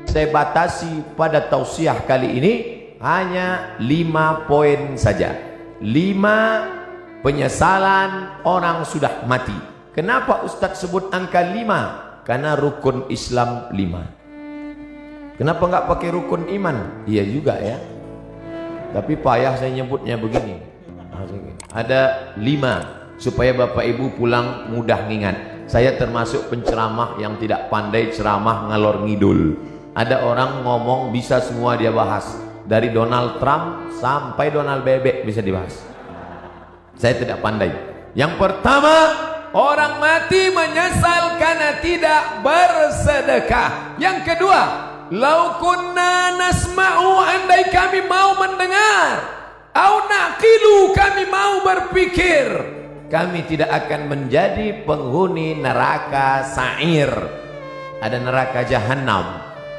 saya batasi pada tausiah kali ini hanya 5 poin saja. 5 penyesalan orang sudah mati. Kenapa Ustadz sebut angka 5? Karena rukun Islam 5. Kenapa nggak pakai rukun iman? Iya juga ya, tapi payah saya nyebutnya begini. Ada 5 supaya Bapak Ibu pulang mudah ngingat. Saya termasuk penceramah yang tidak pandai ceramah ngalor ngidul. Ada orang ngomong bisa semua dia bahas, dari Donald Trump sampai Donald Bebek bisa dibahas. Saya tidak pandai. Yang pertama, orang mati menyesal karena tidak bersedekah. Yang kedua, lau kunna nasma'u, andai kami mau mendengar, au naqilu, kami mau berpikir, kami tidak akan menjadi penghuni neraka sa'ir. Ada neraka jahanam,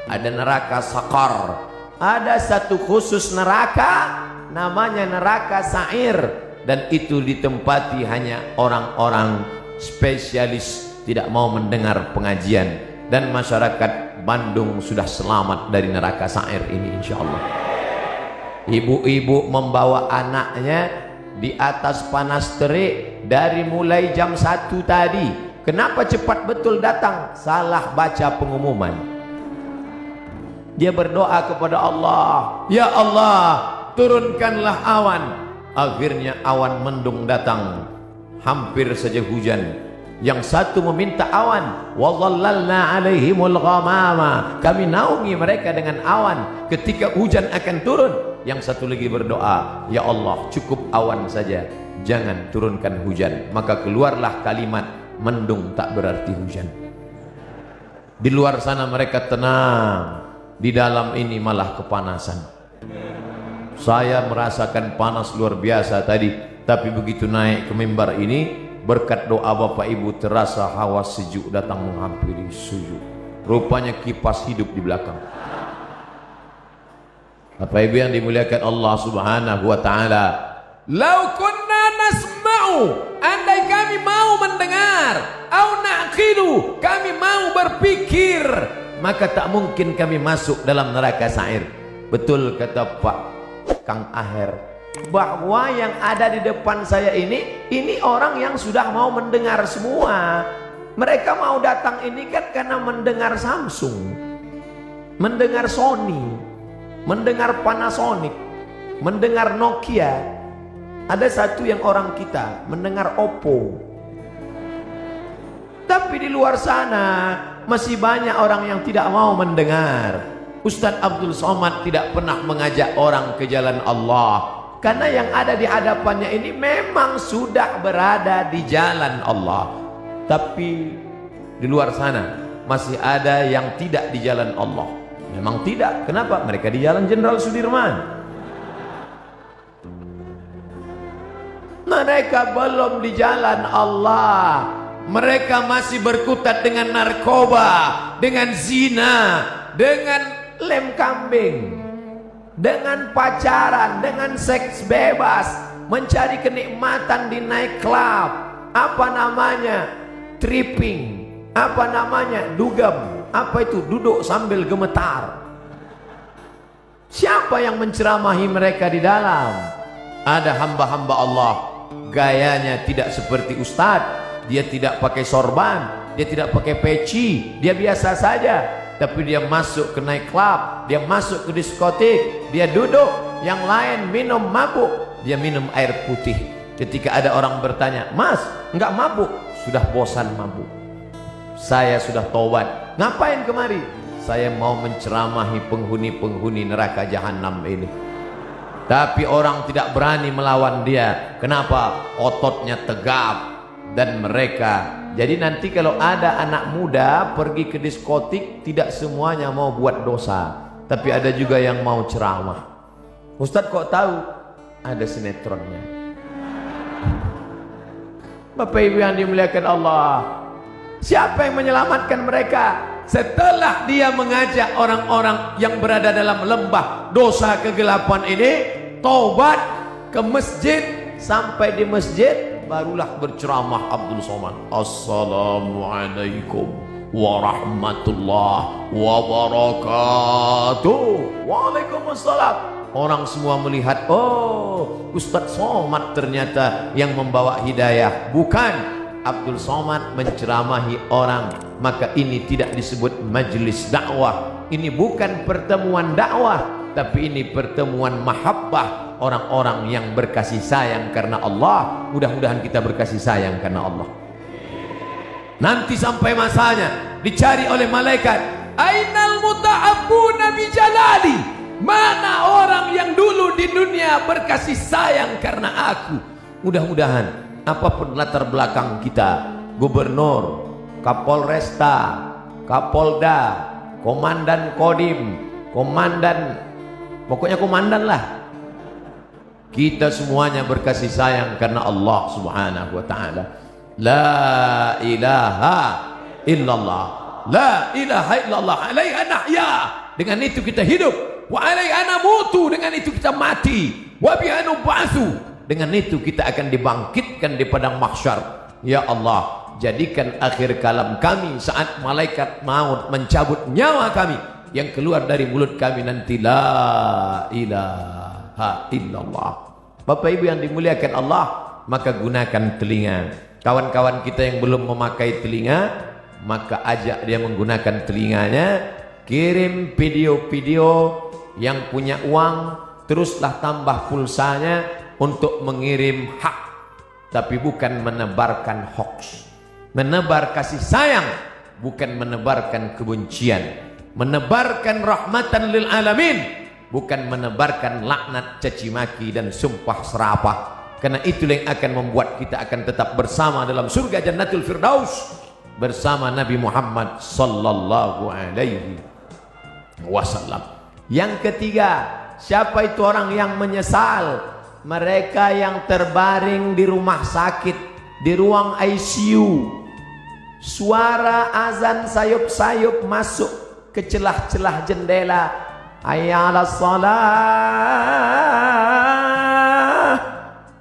ada neraka sakar, ada satu khusus neraka namanya neraka sa'ir, dan itu ditempati hanya orang-orang spesialis tidak mau mendengar pengajian. Dan masyarakat Bandung sudah selamat dari neraka sa'ir ini insyaallah. Ibu-ibu membawa anaknya di atas panas terik dari mulai jam 1 tadi. Kenapa cepat betul datang? Salah baca pengumuman. Dia berdoa kepada Allah, ya Allah, turunkanlah awan. Akhirnya awan mendung datang, hampir saja hujan. Yang satu meminta awan, wa dhallalna alaihimul ghamama, kami naungi mereka dengan awan ketika hujan akan turun. Yang satu lagi berdoa, ya Allah, cukup awan saja, jangan turunkan hujan. Maka keluarlah kalimat, mendung tak berarti hujan. Di luar sana mereka tenang, di dalam ini malah kepanasan. Saya merasakan panas luar biasa tadi, tapi begitu naik ke mimbar ini, berkat doa Bapak Ibu terasa hawa sejuk datang menghampiri sujud. Rupanya kipas hidup di belakang. Bapak Ibu yang dimuliakan Allah Subhanahu wa taala, lau kunna nasma'u, andai kami mau mendengar, au naqilu, kami mau berpikir, maka tak mungkin kami masuk dalam neraka sa'ir. Betul kata Pak Kang Aher, bahwa yang ada di depan saya ini orang yang sudah mau mendengar semua. Mereka mau datang ini kan karena mendengar Samsung, mendengar Sony, mendengar Panasonic, mendengar Nokia. Ada satu yang orang kita mendengar Oppo. Tapi di luar sana masih banyak orang yang tidak mau mendengar. Ustadz Abdul Somad tidak pernah mengajak orang ke jalan Allah, karena yang ada di hadapannya ini memang sudah berada di jalan Allah. Tapi di luar sana masih ada yang tidak di jalan Allah. Memang tidak. Kenapa? Mereka di jalan Jenderal Sudirman. Mereka belum di jalan Allah. Mereka masih berkutat dengan narkoba, dengan zina, dengan lem kambing, dengan pacaran, dengan seks bebas, mencari kenikmatan di night club, apa namanya, tripping, apa namanya, dugem, apa itu, duduk sambil gemetar. Siapa yang menceramahi mereka di dalam? Ada hamba-hamba Allah, gayanya tidak seperti ustadz, dia tidak pakai sorban, dia tidak pakai peci, dia biasa saja. Tapi dia masuk ke night club, dia masuk ke diskotik, dia duduk, yang lain minum mabuk, dia minum air putih. Ketika ada orang bertanya, Mas, enggak mabuk? Sudah bosan mabuk. Saya sudah tobat. Ngapain kemari? Saya mau menceramahi penghuni-penghuni neraka jahanam ini. Tapi orang tidak berani melawan dia. Kenapa? Ototnya tegap. Dan mereka, jadi nanti kalau ada anak muda pergi ke diskotik, tidak semuanya mau buat dosa, tapi ada juga yang mau ceramah. Ustadz kok tahu? Ada sinetronnya. Bapak Ibu yang dimuliakan Allah, siapa yang menyelamatkan mereka? Setelah dia mengajak orang-orang yang berada dalam lembah dosa kegelapan ini taubat ke masjid, sampai di masjid barulah berceramah Abdul Somad. Assalamualaikum warahmatullahi wabarakatuh. Waalaikumsalam. Orang semua melihat, oh, Ustadz Somad ternyata yang membawa hidayah. Bukan, Abdul Somad menceramahi orang. Maka ini tidak disebut majelis dakwah. Ini bukan pertemuan dakwah, tapi ini pertemuan mahabbah, orang-orang yang berkasih sayang karena Allah. Mudah-mudahan kita berkasih sayang karena Allah. Nanti sampai masanya dicari oleh malaikat, ainal muta'abbuna bi jalali, mana orang yang dulu di dunia berkasih sayang karena aku. Mudah-mudahan apapun latar belakang kita, gubernur, kapolresta, kapolda, komandan kodim, komandan, pokoknya komandan lah, kita semuanya berkasih sayang karena Allah subhanahu wa ta'ala. La ilaha illallah, la ilaha illallah, alaiha nahya, dengan itu kita hidup, wa alaiha namutu, dengan itu kita mati, wa biha nub'atsu, dengan itu kita akan dibangkitkan di padang mahsyar. Ya Allah, jadikan akhir kalam kami saat malaikat maut mencabut nyawa kami, yang keluar dari mulut kami nanti la ilaha illallah. Bapak Ibu yang dimuliakan Allah, maka gunakan telinga. Kawan-kawan kita yang belum memakai telinga, maka ajak dia menggunakan telinganya. Kirim video-video, yang punya uang teruslah tambah pulsanya untuk mengirim hak, tapi bukan menebarkan hoax. Menebar kasih sayang, bukan menebarkan kebencian. Menebarkan rahmatan lil alamin, bukan menebarkan laknat, caci maki dan sumpah serapah. Karena itulah yang akan membuat kita akan tetap bersama dalam surga Jannatul Firdaus bersama Nabi Muhammad sallallahu alaihi wasallam. Yang ketiga, siapa itu orang yang menyesal? Mereka yang terbaring di rumah sakit, di ruang ICU. Suara azan sayup-sayup masuk ke celah-celah jendela. Hayya 'alas shalah.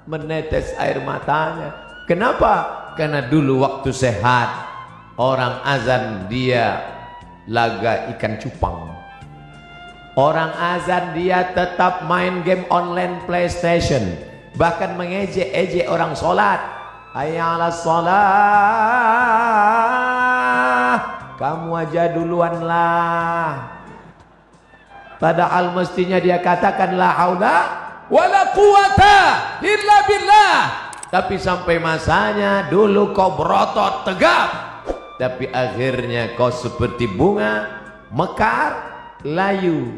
Menetes air matanya. Kenapa? Karena dulu waktu sehat, orang azan dia laga ikan cupang. Orang azan dia tetap main game online PlayStation, bahkan mengejek-ejek orang sholat. Hayya 'alas shalah, kamu aja duluan lah. Padahal mestinya dia katakan la haula wala quwata illa billah. Tapi sampai masanya dulu kau berotot tegap, tapi akhirnya kau seperti bunga mekar, layu,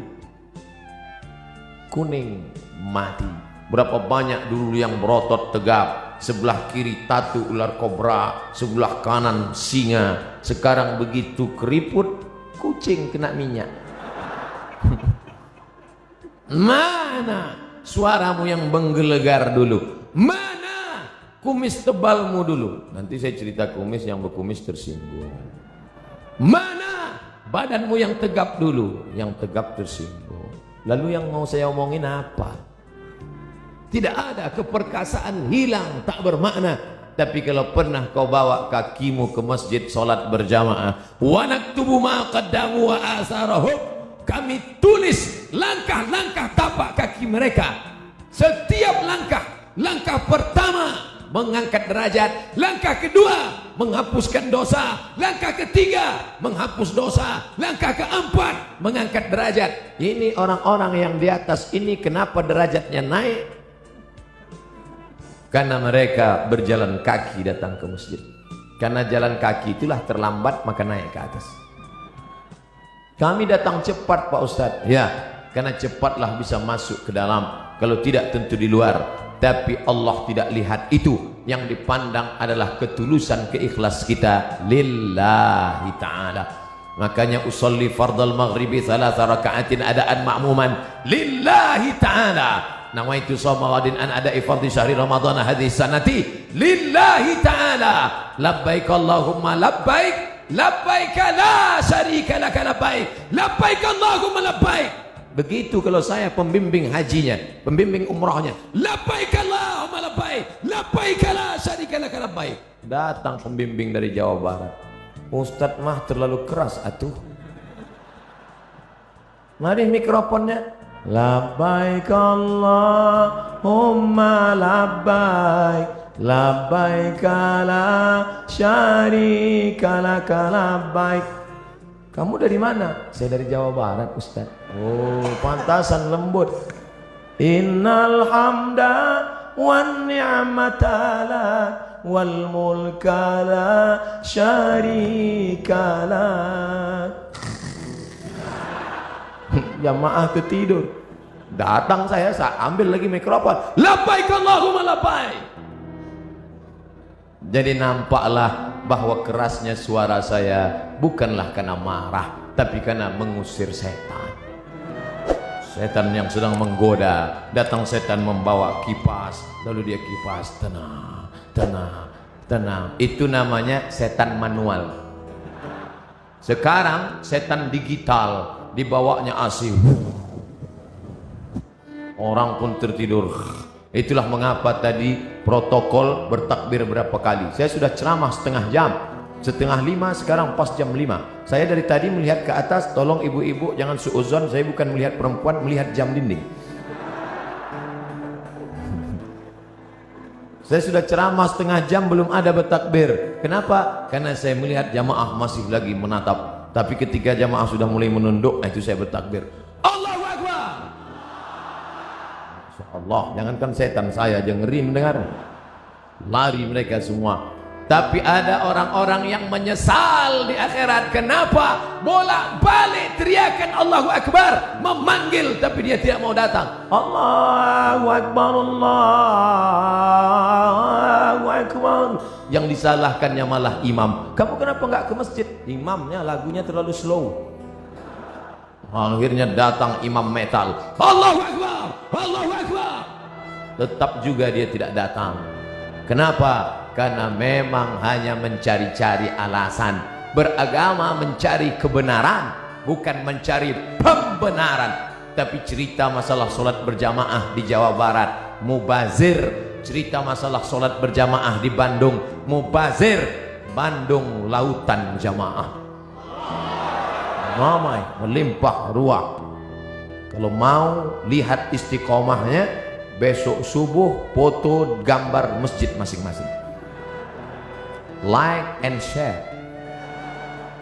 kuning, mati. Berapa banyak dulu yang berotot tegap, sebelah kiri tatu ular kobra, sebelah kanan singa. Sekarang begitu keriput, kucing kena minyak. Mana suaramu yang menggelegar dulu? Mana kumis tebalmu dulu? Nanti saya cerita kumis, yang berkumis tersinggung. Mana badanmu yang tegap dulu? Yang tegap tersinggung. Lalu yang mau saya omongin apa? Tidak ada, keperkasaan hilang, tak bermakna. Tapi kalau pernah kau bawa kakimu ke masjid solat berjamaah, wa naktubu ma qaddamu wa asarahum, kami tulis langkah-langkah tapak kaki mereka. Setiap langkah, langkah pertama mengangkat derajat, langkah kedua menghapuskan dosa, langkah ketiga menghapus dosa, langkah keempat mengangkat derajat. Ini orang-orang yang di atas ini kenapa derajatnya naik? Karena mereka berjalan kaki datang ke masjid. Karena jalan kaki itulah terlambat, maka naik ke atas. Kami datang cepat Pak Ustadz. Ya, karena cepatlah bisa masuk ke dalam. Kalau tidak tentu di luar. Tapi Allah tidak lihat itu. Yang dipandang adalah ketulusan, keikhlas kita lillahi ta'ala. Makanya usolli fardal maghribi thalatha raka'atin adaan ma'muman lillahi ta'ala. Nawaitu shawma ghadin an ada'i fardhi syahri ramadhan hadhihi sanati lillahi ta'ala. Labbaik Allahumma labbaik, labbaik la syarika laka labbaik, labbaik Allahumma labbaik. Begitu kalau saya pembimbing hajinya, pembimbing umrahnya, labbaik Allahumma labbaik, labbaik la syarika laka labbaik. Datang pembimbing dari Jawa Barat, Ustadz mah terlalu keras atuh. Mari mikrofonnya. Labbaik Allahumma labbaik, labbaik la syarika laka labbaik. Kamu dari mana? Saya dari Jawa Barat, Ustaz. Oh, pantasan lembut. Innal hamda wan ni'mata lak wal mulka la syarika lak. Jamaah ketidur. Datang saya ambil lagi mikrofon. Labbaik Allahumma labbaik. Jadi nampaklah bahwa kerasnya suara saya bukanlah karena marah, tapi karena mengusir setan. Setan yang sedang menggoda. Datang setan membawa kipas, lalu dia kipas, tenang, tenang, tenang. Itu namanya setan manual. Sekarang setan digital, dibawanya AC. Orang pun tertidur. Itulah mengapa tadi protokol bertakbir berapa kali. Saya sudah ceramah setengah jam, setengah 5, sekarang pas jam 5. Saya dari tadi melihat ke atas. Tolong ibu-ibu jangan suuzon, saya bukan melihat perempuan, melihat jam dinding. Saya sudah ceramah setengah jam belum ada bertakbir. Kenapa? Karena saya melihat jamaah masih lagi menatap. Tapi ketika jamaah sudah mulai menunduk, itu saya bertakbir. Allahu Akbar. Allah, jangankan setan, saya aja ngeri mendengar. Lari mereka semua. Tapi ada orang-orang yang menyesal di akhirat. Kenapa? Bolak-balik teriakan Allahu Akbar, memanggil, tapi dia tidak mau datang. Allahu Akbar, Allahu Akbar. Yang disalahkannya malah imam. Kamu kenapa nggak ke masjid? Imamnya lagunya terlalu slow. Akhirnya datang imam metal. Allahu Akbar, Allahu Akbar. Tetap juga dia tidak datang. Kenapa? Karena memang hanya mencari-cari alasan. Beragama mencari kebenaran, bukan mencari pembenaran. Tapi cerita masalah solat berjamaah di Jawa Barat, mubazir. Cerita masalah solat berjamaah di Bandung, mubazir. Bandung lautan jamaah, ramai, melimpah ruah. Kalau mau lihat istiqomahnya, besok subuh foto gambar masjid masing-masing, like and share.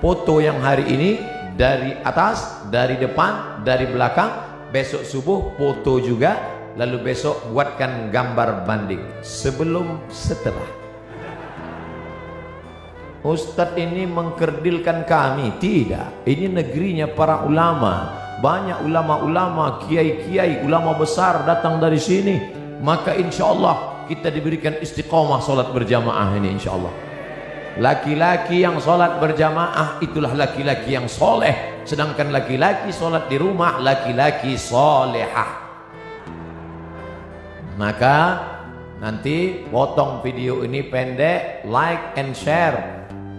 Foto yang hari ini dari atas, dari depan, dari belakang. Besok subuh foto juga. Lalu besok buatkan gambar banding sebelum setelah. Ustadz ini mengkerdilkan kami? Tidak. Ini negerinya para ulama. Banyak ulama-ulama, kiai-kiai, ulama besar datang dari sini. Maka insya Allah kita diberikan istiqomah solat berjamaah ini insya Allah. Laki-laki yang solat berjamaah itulah laki-laki yang soleh. Sedangkan laki-laki solat di rumah, laki-laki solehah. Maka nanti potong video ini pendek, like and share.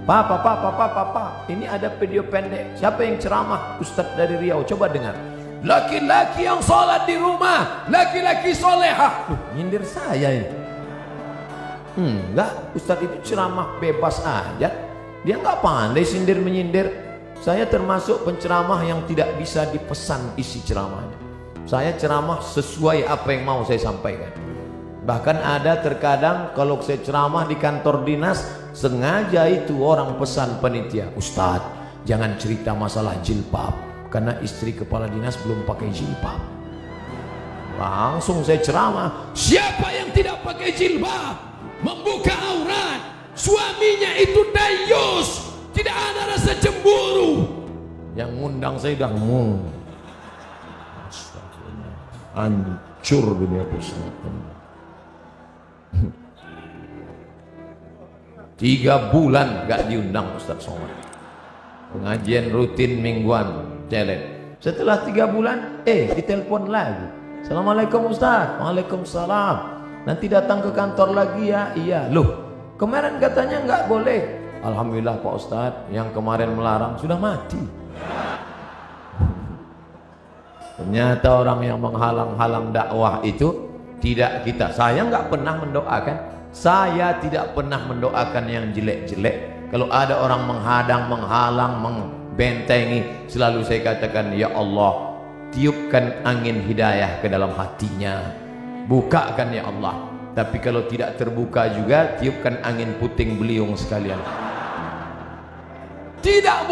Papa, ini ada video pendek. Siapa yang ceramah? Ustadz dari Riau. Coba dengar. Laki-laki yang sholat di rumah, laki-laki solehah. Nyindir saya ini. Enggak, Ustadz itu ceramah bebas aja. Dia nggak pandai sindir menyindir. Saya termasuk penceramah yang tidak bisa dipesan isi ceramahnya. Saya ceramah sesuai apa yang mau saya sampaikan. Bahkan ada terkadang kalau saya ceramah di kantor dinas, sengaja itu orang pesan panitia, Ustadz jangan cerita masalah jilbab karena istri kepala dinas belum pakai jilbab. Langsung saya ceramah, siapa yang tidak pakai jilbab, membuka aurat, suaminya itu dayus, tidak ada rasa cemburu. Yang ngundang saya udah hancur dunia pesantren. 3 bulan gak diundang Ustadz Somad. Pengajian rutin mingguan, challenge. Setelah 3 bulan, ditelepon lagi. Assalamualaikum Ustadz. Waalaikumsalam. Nanti datang ke kantor lagi ya. Iya. Loh, kemarin katanya nggak boleh. Alhamdulillah Pak Ustadz, yang kemarin melarang sudah mati. Ternyata orang yang menghalang-halang dakwah itu tidak kita. Saya nggak pernah mendoakan. Saya tidak pernah mendoakan yang jelek-jelek. Kalau ada orang menghadang, menghalang, membentengi, selalu saya katakan, ya Allah, tiupkan angin hidayah ke dalam hatinya, bukakan ya Allah. Tapi kalau tidak terbuka juga, tiupkan angin puting beliung sekalian. Tidak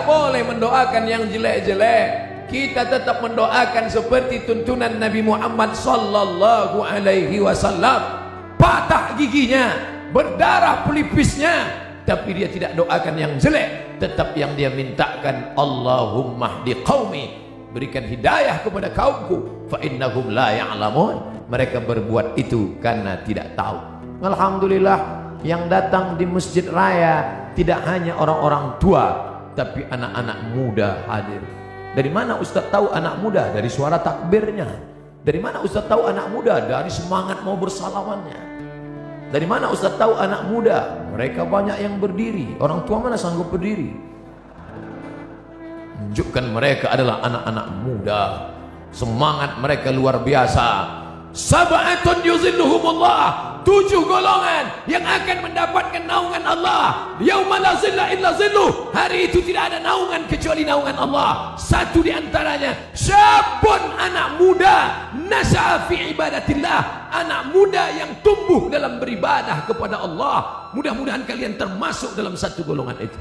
boleh mendoakan yang jelek-jelek. Kita tetap mendoakan seperti tuntunan Nabi Muhammad sallallahu alaihi wasallam. Patah giginya, berdarah pelipisnya, tapi dia tidak doakan yang jelek. Tetap yang dia mintakan, Allahumma hdi qaumi, berikan hidayah kepada kaumku, fa innahum la ya'lamun. Mereka berbuat itu karena tidak tahu. Alhamdulillah, yang datang di masjid raya tidak hanya orang-orang tua, tapi anak-anak muda hadir. Dari mana Ustaz tahu anak muda? Dari suara takbirnya. Dari mana Ustaz tahu anak muda? Dari semangat mau bersalamannya. Dari mana Ustaz tahu anak muda? Mereka banyak yang berdiri. Orang tua mana sanggup berdiri? Tunjukkan mereka adalah anak-anak muda. Semangat mereka luar biasa. Sab'atun yuzilluhumullah, 7 golongan yang akan mendapatkan naungan Allah. Yauma la zilla illa zilluh, hari itu tidak ada naungan kecuali naungan Allah. Satu di antaranya, syabun, anak muda, nas'a fi ibadatillah, anak muda yang tumbuh dalam beribadah kepada Allah. Mudah-mudahan kalian termasuk dalam satu golongan itu.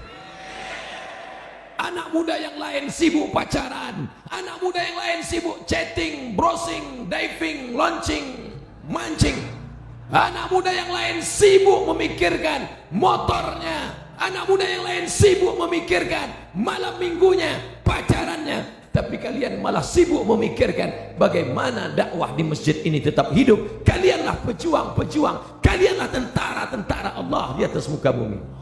Anak muda yang lain sibuk pacaran, anak muda yang lain sibuk chatting, browsing, diving, launching, mancing. Anak muda yang lain sibuk memikirkan motornya, anak muda yang lain sibuk memikirkan malam minggunya, pacarannya. Tapi kalian malah sibuk memikirkan bagaimana dakwah di masjid ini tetap hidup. Kalianlah pejuang-pejuang, kalianlah tentara-tentara Allah di atas muka bumi.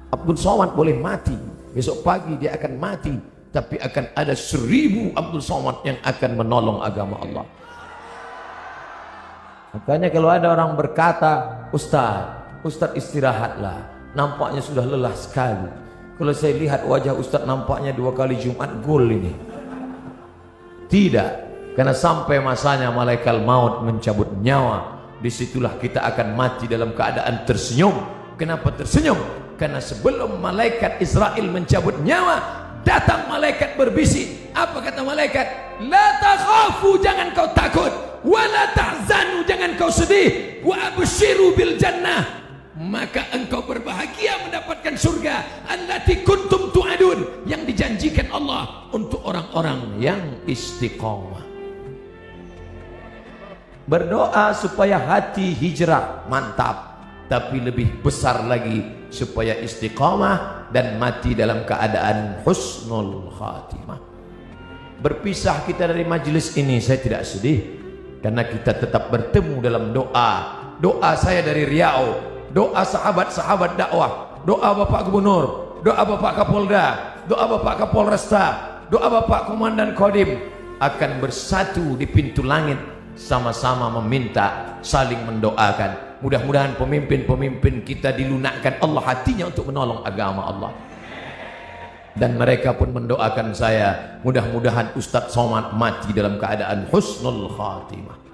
Abdul Somad boleh mati, besok pagi dia akan mati, tapi akan ada 1000 Abdul Somad yang akan menolong agama Allah. Makanya kalau ada orang berkata, Ustaz istirahatlah, nampaknya sudah lelah sekali. Kalau saya lihat wajah Ustaz nampaknya 2 kali Jumat gol ini. Tidak, karena sampai masanya malaikat maut mencabut nyawa, disitulah kita akan mati dalam keadaan tersenyum. Kenapa tersenyum? Karena sebelum malaikat Israel mencabut nyawa, datang malaikat berbisik. Apa kata malaikat? La takhafu, jangan kau takut. Wa la tahzanu, jangan kau sedih. Wa abshiru bil jannah, maka engkau berbahagia mendapatkan surga. Allati kuntum tu'adun, yang dijanjikan Allah untuk orang-orang yang istiqomah. Berdoa supaya hati hijrah, mantap. Tapi lebih besar lagi supaya istiqamah dan mati dalam keadaan husnul khatimah. Berpisah kita dari majelis ini saya tidak sedih, karena kita tetap bertemu dalam doa. Doa saya dari Riau, doa sahabat-sahabat dakwah, doa Bapak Gubernur, doa Bapak Kapolda, doa Bapak Kapolresta, doa Bapak Komandan Kodim akan bersatu di pintu langit, sama-sama meminta, saling mendoakan. Mudah-mudahan pemimpin-pemimpin kita dilunakkan Allah hatinya untuk menolong agama Allah. Dan mereka pun mendoakan saya, mudah-mudahan Ustadz Somad mati dalam keadaan husnul khatimah.